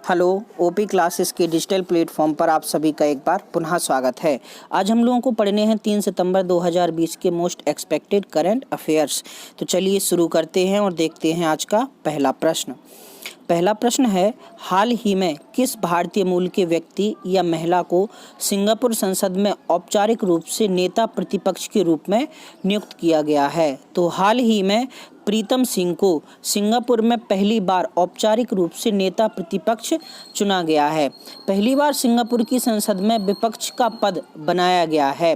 Hello, OP classes के digital platform पर आप सभी का एक बार पुनः स्वागत है। आज हम लोगों को पढ़ने हैं 3 सितंबर 2020 के मोस्ट एक्सपेक्टेड करंट अफेयर्स। तो चलिए शुरू करते हैं और देखते हैं आज का पहला प्रश्न। पहला प्रश्न है, हाल ही में किस भारतीय मूल के व्यक्ति या महिला को सिंगापुर संसद में औपचारिक रूप से नेता प्रतिपक्ष के रूप में नियुक्त किया गया है? तो हाल ही में प्रीतम सिंह को सिंगापुर में पहली बार औपचारिक रूप से नेता प्रतिपक्ष चुना गया है। पहली बार सिंगापुर की संसद में विपक्ष का पद बनाया गया है।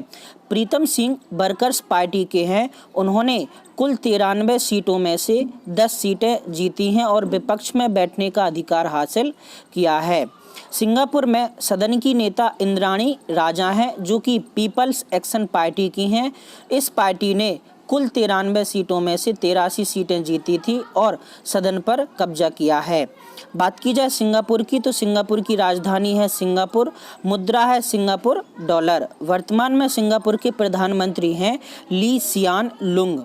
प्रीतम सिंह वर्कर्स पार्टी के हैं। उन्होंने कुल 93 सीटों में से 10 सीटें जीती हैं और विपक्ष में बैठने का अधिकार हासिल किया है। सिंगापुर में सदन की नेता इंद्राणी राजा हैं, जो कि पीपल्स एक्शन पार्टी की हैं। इस पार्टी ने कुल 93 सीटों में से 83 सीटें जीती थी और सदन पर कब्जा किया है। बात की जाए सिंगापुर की, तो सिंगापुर की राजधानी है सिंगापुर, मुद्रा है सिंगापुर डॉलर। वर्तमान में सिंगापुर के प्रधानमंत्री हैं ली सियान लुंग।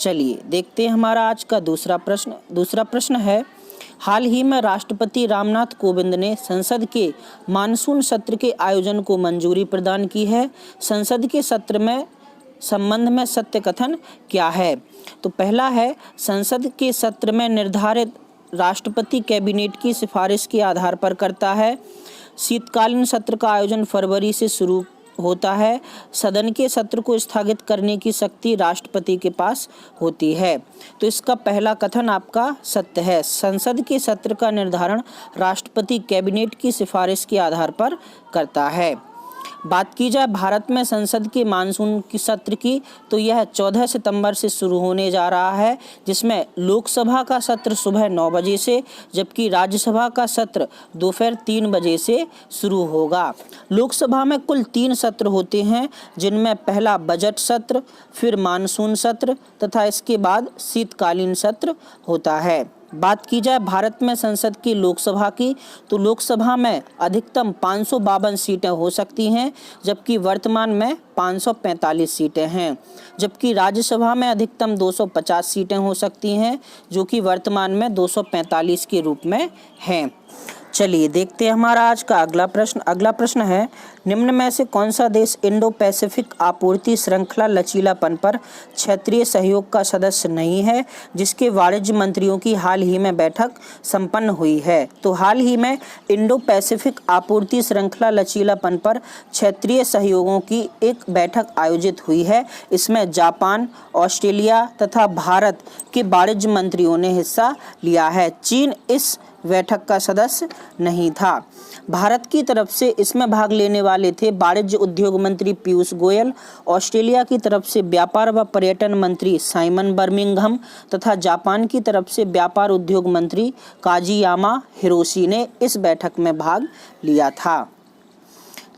चलिए देखते हैं हमारा आज का दूसरा प्रश्न है, हाल ही में राष्ट्रपति रामनाथ कोविंद ने संसद के मानसून सत्र के आयोजन को मंजूरी प्रदान की है। संसद के सत्र में संबंध में सत्य कथन क्या है? तो पहला है, संसद के सत्र में निर्धारित राष्ट्रपति कैबिनेट की सिफारिश के आधार पर करता है। शीतकालीन सत्र का आयोजन फरवरी से शुरू होता है। सदन के सत्र को स्थगित करने की शक्ति राष्ट्रपति के पास होती है। तो इसका पहला कथन आपका सत्य है। संसद के सत्र का निर्धारण राष्ट्रपति कैबिनेट की सिफारिश के आधार पर करता है। बात की जाए भारत में संसद के मानसून की सत्र की, तो यह 14 सितंबर से शुरू होने जा रहा है, जिसमें लोकसभा का सत्र सुबह 9 बजे से, जबकि राज्यसभा का सत्र दोपहर 3 बजे से शुरू होगा। लोकसभा में कुल 3 सत्र होते हैं, जिनमें पहला बजट सत्र, फिर मानसून सत्र तथा इसके बाद शीतकालीन सत्र होता है। बात की जाए भारत में संसद की लोकसभा की, तो लोकसभा में अधिकतम 552 सीटें हो सकती हैं, जबकि वर्तमान में 545 सीटें हैं। जबकि राज्यसभा में अधिकतम 250 सीटें हो सकती हैं, जो कि वर्तमान में 245 के रूप में हैं। चलिए देखते हैं हमारा आज का अगला प्रश्न है, निम्न में से कौन सा देश इंडो पैसिफिक आपूर्ति श्रृंखला लचीलापन पर क्षेत्रीय सहयोग का सदस्य नहीं है, जिसके वाणिज्य मंत्रियों की हाल ही में बैठक संपन्न हुई है? तो हाल ही में इंडो पैसिफिक आपूर्ति श्रृंखला लचीलापन पर क्षेत्रीय सहयोगों की एक बैठक आयोजित हुई है। इसमें जापान, ऑस्ट्रेलिया तथा भारत के वाणिज्य मंत्रियों ने हिस्सा लिया है। चीन इस बैठक का सदस्य नहीं था। भारत की तरफ से इसमें भाग लेने वाले थे वाणिज्य उद्योग मंत्री पीयूष गोयल, ऑस्ट्रेलिया की तरफ से व्यापार व पर्यटन मंत्री साइमन बर्मिंघम तथा जापान की तरफ से व्यापार उद्योग मंत्री काजियामा हिरोशी ने इस बैठक में भाग लिया था।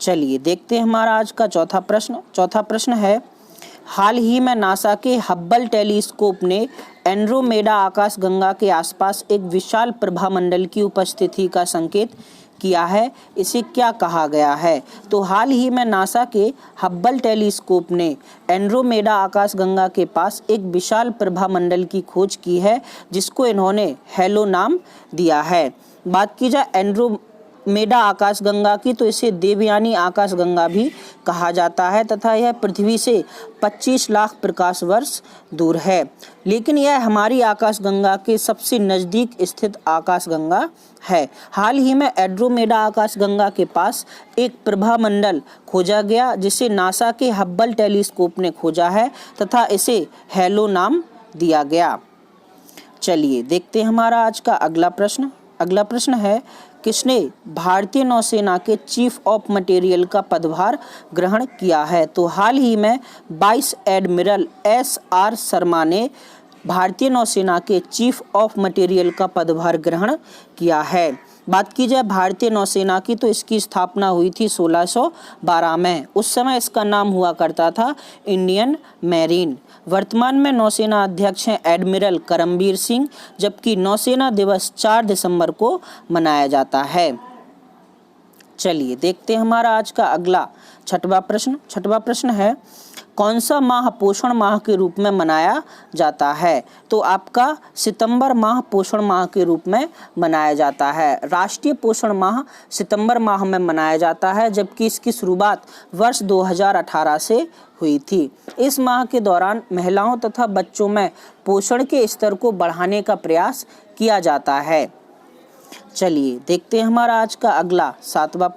चलिए देखते हैं हमारा आज का चौथा प्रश्न है, हाल ही में नासा के हब्बल टेलीस्कोप ने एंड्रोमेडा आकाशगंगा के आसपास एक विशाल प्रभामंडल की उपस्थिति का संकेत किया है। इसे क्या कहा गया है? तो हाल ही में नासा के हब्बल टेलीस्कोप ने एंड्रोमेडा आकाशगंगा के पास एक विशाल प्रभामंडल की खोज की है, जिसको इन्होंने हेलो नाम दिया है। बात की जाए एंड्रोमेडा आकाशगंगा की, तो इसे देवयानी आकाशगंगा भी कहा जाता है तथा यह पृथ्वी से 25 लाख प्रकाश वर्ष दूर है। लेकिन यह हमारी आकाशगंगा के सबसे नज़दीक स्थित आकाशगंगा है। हाल ही में एंड्रोमेडा आकाशगंगा के पास एक प्रभामंडल खोजा गया, जिसे नासा के हब्बल टेलीस्कोप ने खोजा है तथा इसे हेलो नाम दिया गया। चलिए देखते हैं हमारा आज का अगला प्रश्न है, किसने भारतीय नौसेना के चीफ ऑफ मटेरियल का पदभार ग्रहण किया है? तो हाल ही में वाइस एडमिरल SR शर्मा ने भारतीय नौसेना के चीफ ऑफ मटेरियल का पदभार ग्रहण किया है। बात की जाए भारतीय नौसेना की, तो इसकी स्थापना हुई थी 1612 में। उस समय इसका नाम हुआ करता था इंडियन मैरीन। वर्तमान में नौसेना अध्यक्ष हैं एडमिरल करमबीर सिंह, जबकि नौसेना दिवस 4 दिसंबर को मनाया जाता है। चलिए देखते हैं हमारा आज का अगला छठवां प्रश्न है कौन सा माह पोषण माह के रूप में मनाया जाता है? तो आपका सितंबर माह पोषण माह के रूप में मनाया जाता है। राष्ट्रीय पोषण माह सितंबर माह में मनाया जाता है, जबकि इसकी शुरुआत वर्ष 2018 से हुई थी। इस माह के दौरान महिलाओं तथा बच्चों में पोषण के स्तर को बढ़ाने का प्रयास किया जाता है। चलिए देखते हैं हमारा आज का अगला सातवां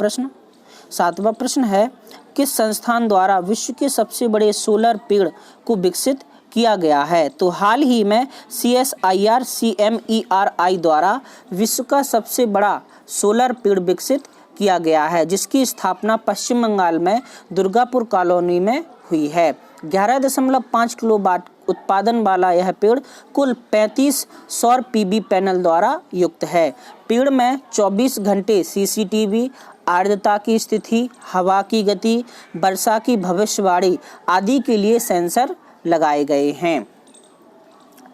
प्रश्न है किस संस्थान द्वारा विश्व के सबसे बड़े सोलर पेड़ को विकसित किया गया है? तो हाल ही में CSIR CMERI द्वारा विश्व का सबसे बड़ा सोलर पेड़ विकसित किया गया है, जिसकी स्थापना पश्चिम बंगाल में दुर्गापुर कॉलोनी में हुई है। 11.5 किलोवाट उत्पादन वाला यह पेड़ कुल 35 सौर PV पैनल द्वारा युक्त है। पेड़ में 24 घंटे CCTV, आर्द्रता की स्थिति, हवा की गति, वर्षा की भविष्यवाणी आदि के लिए सेंसर लगाए गए हैं।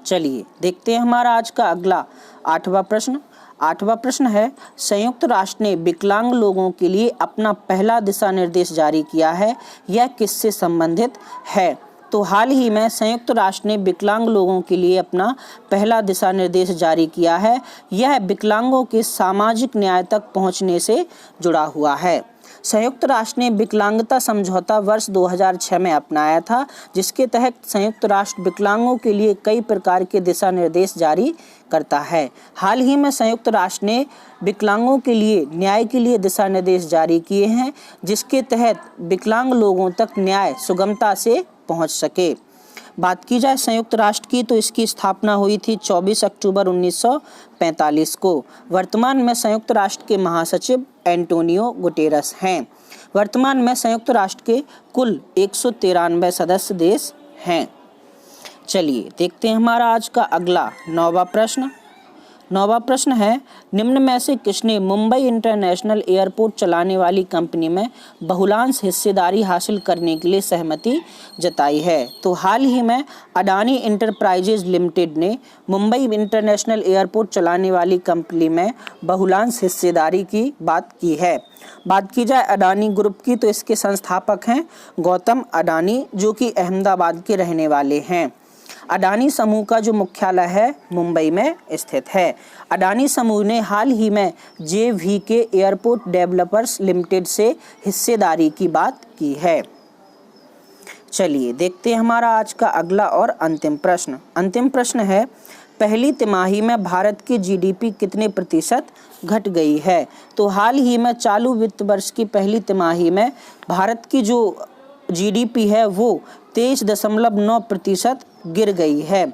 चलिए देखते हैं हमारा आज का अगला आठवां प्रश्न है संयुक्त राष्ट्र ने विकलांग लोगों के लिए अपना पहला दिशा निर्देश जारी किया है, यह किससे संबंधित है? तो हाल ही में संयुक्त राष्ट्र ने विकलांग लोगों के लिए अपना पहला दिशा निर्देश जारी किया है। यह विकलांगों के सामाजिक न्याय तक पहुंचने से जुड़ा हुआ है। संयुक्त राष्ट्र ने विकलांगता समझौता वर्ष 2006 में अपनाया था, जिसके तहत संयुक्त राष्ट्र विकलांगों के लिए कई प्रकार के दिशा निर्देश जारी करता है। हाल ही में संयुक्त राष्ट्र ने विकलांगों के लिए न्याय के लिए दिशा निर्देश जारी किए हैं, जिसके तहत विकलांग लोगों तक न्याय सुगमता से पहुंच सके। बात की जाए संयुक्त राष्ट्र की, तो इसकी स्थापना हुई थी 24 अक्टूबर 1945 को। वर्तमान में संयुक्त राष्ट्र के महासचिव एंटोनियो गुटेरस हैं। वर्तमान में संयुक्त राष्ट्र के कुल 193 सदस्य देश हैं। चलिए देखते हैं हमारा आज का अगला नौवां प्रश्न है निम्न में से किसने मुंबई इंटरनेशनल एयरपोर्ट चलाने वाली कंपनी में बहुलांश हिस्सेदारी हासिल करने के लिए सहमति जताई है? तो हाल ही में अडानी इंटरप्राइजेज लिमिटेड ने मुंबई इंटरनेशनल एयरपोर्ट चलाने वाली कंपनी में बहुलांश हिस्सेदारी की बात की है। बात की जाए अडानी ग्रुप की, तो इसके संस्थापक हैं गौतम अडानी, जो कि अहमदाबाद के रहने वाले हैं। अडानी समूह का जो मुख्यालय है मुंबई में स्थित है। अडानी समूह ने हाल ही में JVK एयरपोर्ट डेवलपर्स लिमिटेड से हिस्सेदारी की बात की है। चलिए देखते हैं हमारा आज का अगला और अंतिम प्रश्न है पहली तिमाही में भारत की GDP कितने प्रतिशत घट गई है? तो हाल ही में चालू वित्त वर्ष की पहली तिमाही में भारत की जो GDP है वो 23.9% गिर गई है।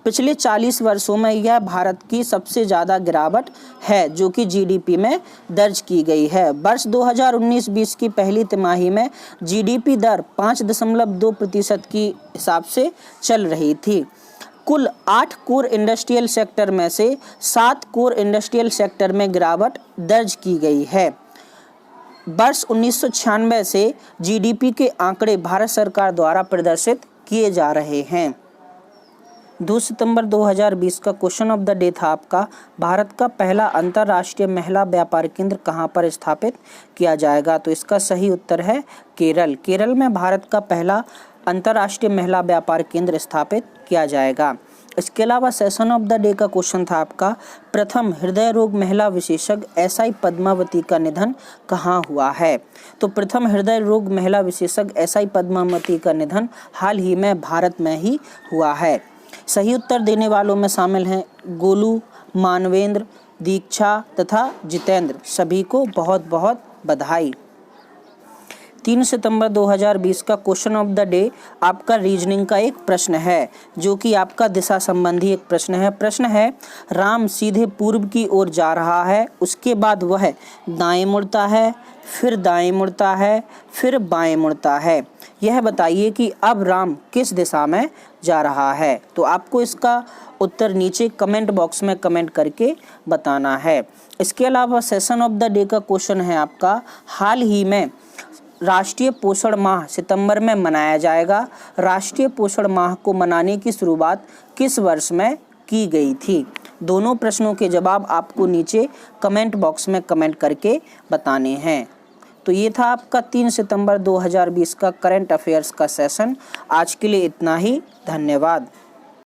पिछले 40 वर्षों में यह भारत की सबसे ज़्यादा गिरावट है, जो कि GDP में दर्ज की गई है। वर्ष 2019-20 की पहली तिमाही में GDP दर 5.2% की हिसाब से चल रही थी। कुल 8 कोर इंडस्ट्रियल सेक्टर में से 7 कोर इंडस्ट्रियल सेक्टर में गिरावट दर्ज की गई है। वर्ष 1996 से GDP के आंकड़े भारत सरकार द्वारा प्रदर्शित किए जा रहे हैं। 2 सितंबर 2020 का क्वेश्चन ऑफ द डे था आपका, भारत का पहला अंतर्राष्ट्रीय महिला व्यापार केंद्र कहां पर स्थापित किया जाएगा? तो इसका सही उत्तर है केरल। केरल में भारत का पहला अंतर्राष्ट्रीय महिला व्यापार केंद्र स्थापित किया जाएगा। इसके अलावा सेशन ऑफ द डे का क्वेश्चन था आपका, प्रथम हृदय रोग महिला विशेषज्ञ SI पद्मावती का निधन कहाँ हुआ है? तो प्रथम हृदय रोग महिला विशेषज्ञ SI पद्मावती का निधन हाल ही में भारत में ही हुआ है। सही उत्तर देने वालों में शामिल हैं गोलू, मानवेंद्र, दीक्षा तथा जितेंद्र। सभी को बहुत बहुत बधाई। 3 सितंबर 2020 का क्वेश्चन ऑफ द डे आपका रीजनिंग का एक प्रश्न है, जो कि आपका दिशा संबंधी एक प्रश्न है राम सीधे पूर्व की ओर जा रहा है, उसके बाद वह दाएं मुड़ता है, फिर दाएं मुड़ता है, फिर बाएं मुड़ता है। यह बताइए कि अब राम किस दिशा में जा रहा है? तो आपको इसका उत्तर नीचे कमेंट बॉक्स में कमेंट करके बताना है। इसके अलावा सेशन ऑफ द डे का क्वेश्चन है आपका, हाल ही में राष्ट्रीय पोषण माह सितंबर में मनाया जाएगा। राष्ट्रीय पोषण माह को मनाने की शुरुआत किस वर्ष में की गई थी? दोनों प्रश्नों के जवाब आपको नीचे कमेंट बॉक्स में कमेंट करके बताने हैं। तो ये था आपका 3 सितंबर 2020 का करंट अफेयर्स का सेशन। आज के लिए इतना ही, धन्यवाद।